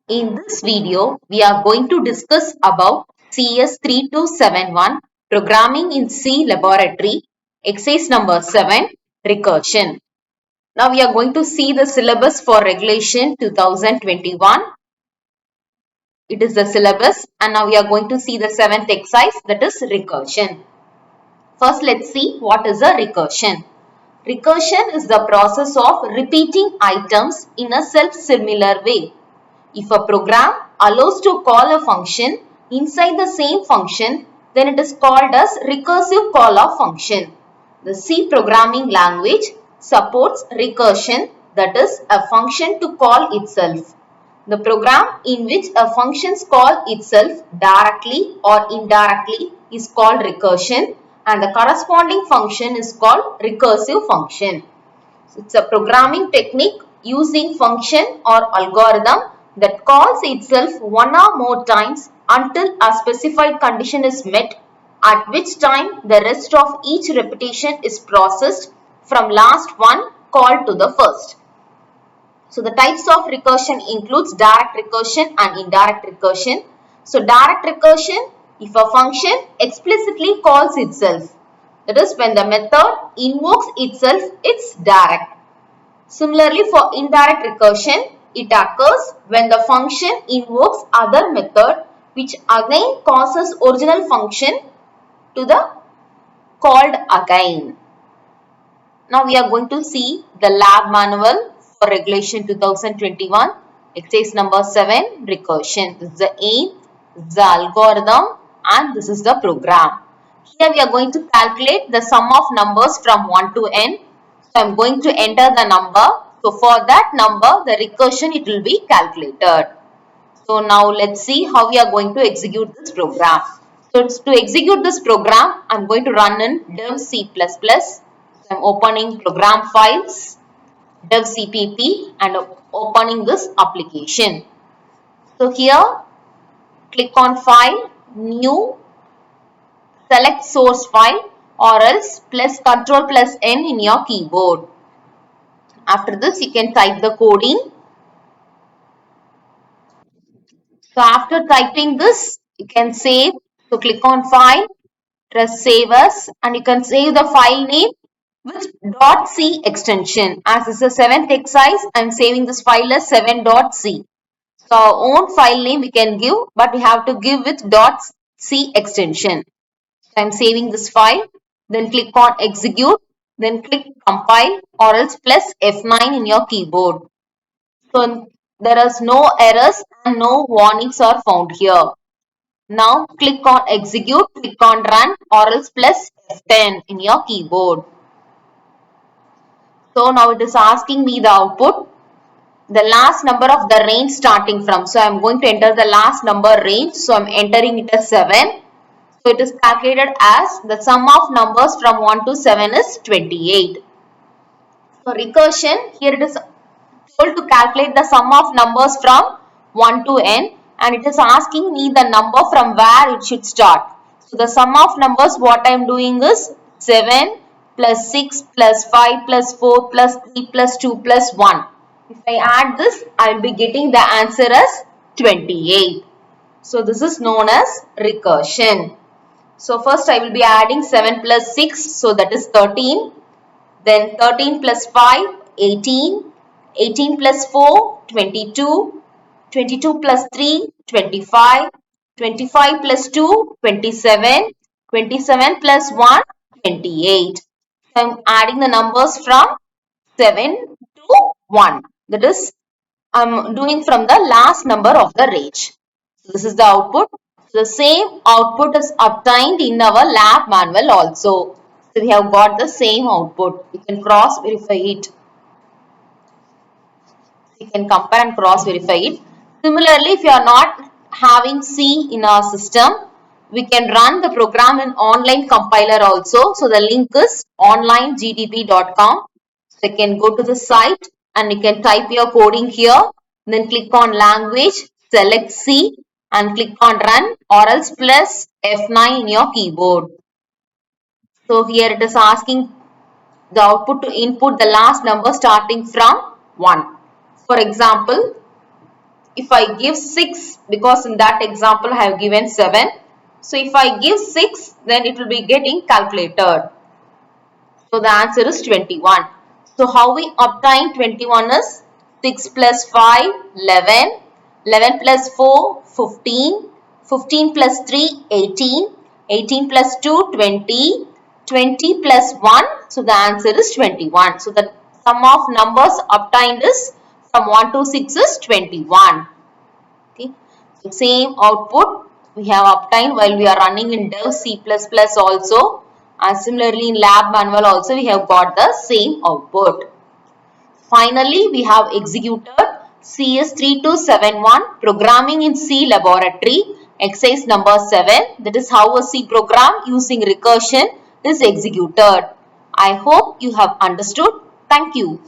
In this video, we are going to discuss about CS3271 Programming in C Laboratory, exercise number 7, Recursion. Now we are going to see the syllabus for Regulation 2021. It is the syllabus, and now we are going to see the 7th exercise, that is Recursion. First, let's see what is a recursion. Recursion is the process of repeating items in a self-similar way. If a program allows to call a function inside the same function, then it is called as recursive call of function. The C programming language supports recursion, that is a function to call itself. The program in which a function calls itself directly or indirectly is called recursion, and the corresponding function is called recursive function. So it's a programming technique using function or algorithm that calls itself one or more times until a specified condition is met, at which time the rest of each repetition is processed from last one called to the first. So the types of recursion includes direct recursion and indirect recursion. So direct recursion, if a function explicitly calls itself, that is when the method invokes itself, it's direct. Similarly, for indirect recursion, it occurs when the function invokes other method which again causes original function to the called again. Now we are going to see the lab manual for Regulation 2021, exercise number 7, Recursion. This is the aim, this is the algorithm, and this is the program. Here we are going to calculate the sum of numbers from 1 to n. So I am going to enter the number. So for that number, the recursion it will be calculated. So now let's see how we are going to execute this program. So to execute this program, I am going to run in dev C++. So I am opening program files, dev cpp, and opening this application. So here, click on file, new, select source file, or else plus Ctrl plus N in your keyboard. After this, you can type the coding. So after typing this, you can save. So click on file, press save as, and you can save the file name with .c extension. As this is a 7th exercise, I am saving this file as 7.c. So our own file name we can give, but we have to give with .c extension. So I am saving this file. Then click on execute. Then click compile or else plus F9 in your keyboard. So there is no errors and no warnings are found here. Now click on execute, click on run or else plus F10 in your keyboard. So now it is asking me the output, the last number of the range starting from. So I am going to enter the last number range. So I am entering it as 7. So it is calculated as the sum of numbers from 1 to 7 is 28. So recursion, here it is told to calculate the sum of numbers from 1 to n, and it is asking me the number from where it should start. So the sum of numbers what I am doing is 7 plus 6 plus 5 plus 4 plus 3 plus 2 plus 1. If I add this, I will be getting the answer as 28. So this is known as recursion. So first I will be adding 7 plus 6, so that is 13. Then 13 plus 5, 18. 18 plus 4, 22. 22 plus 3, 25. 25 plus 2, 27. 27 plus 1, 28. So I am adding the numbers from 7 to 1. That is, I am doing from the last number of the range. So this is the output. So the same output is obtained in our lab manual also. So we have got the same output. You can cross verify it. You can compare and cross verify it. Similarly, if you are not having C in our system, we can run the program in online compiler also. So the link is onlinegdb.com. So you can go to the site and you can type your coding here. Then click on language, select C and click on run or else plus F9 in your keyboard. So here it is asking the output to input the last number starting from 1. For example, if I give 6, because in that example I have given 7. So if I give 6, then it will be getting calculated. So the answer is 21. So how we obtain 21 is 6 plus 5, 11. 11 plus 4, 15. 15 plus 3, 18. 18 plus 2, 20. 20 plus 1, so the answer is 21. So the sum of numbers obtained is from 1 to 6 is 21. Okay. So same output we have obtained while we are running in Dev C++ also, and similarly in lab manual also we have got the same output. Finally, we have executed CS3271 Programming in C Laboratory exercise number 7. That is how a C program using recursion is executed. I hope you have understood. Thank you.